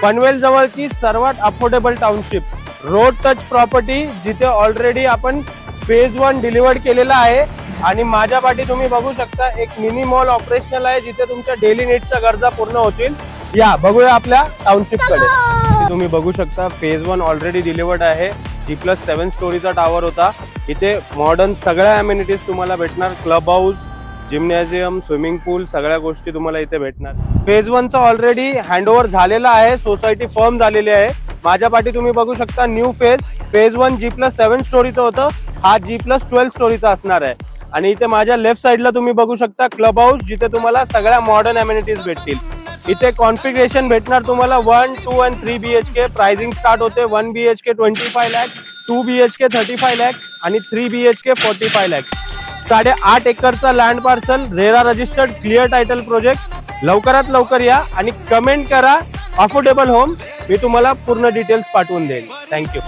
पनवेल जवळची सर्वात affordable township, road touch property, जिथे ऑलरेडी आपण फेज 1 डिलिव्हर्ड केलेला आहे आणि माझ्या पाठी तुम्ही बघू शकता एक मिनी मॉल ऑपरेशनल आहे, जिथे तुमच्या डेली नीड्सच्या गरजा पूर्ण होतील. या बघूया आपल्या टाउनशिप कडे. तुम्ही बघू शकता फेज 1 ऑलरेडी डिलिव्हर्ड आहे. G+7 स्टोरीचा टावर होता. इथे मॉडर्न सगळ्या अमेनिटीज तुम्हाला भेटणार. क्लब हाऊस, जिम्नॅझियम, स्विमिंग पूल, सगळ्या गोष्टी तुम्हाला इथे भेटणार. फेज 1 चा ऑलरेडी हँडओव्हर झालेला आहे, सोसायटी फर्म झालेली आहे. माझ्या पाठी तुम्ही बघू शकता न्यू फेज 1 G+7 स्टोरीचं होतं, हा G+12 स्टोरीचा असणार आहे. आणि इथे माझ्या लेफ्ट साइडला तुम्ही बघू शकता क्लब हाऊस, जिथे तुम्हाला सगळ्या मॉडर्न अमेनिटीज भेटतील. इथे कॉन्फिगरेशन भेटणार तुम्हाला 1, 2 आणि 3 BHK. प्राइसिंग स्टार्ट होते 1 BHK 25 लाख, 2 BHK 35 लाख आणि 3 BHK 45 लाख. 8.5 एकरचा land parcel, RERA registered, clear title project. लवकरात लवकर या आणि कमेंट करा अफोर्डेबल होम. मी तुम्हाला पूर्ण डिटेल्स पाठवून देईन. थँक्यू.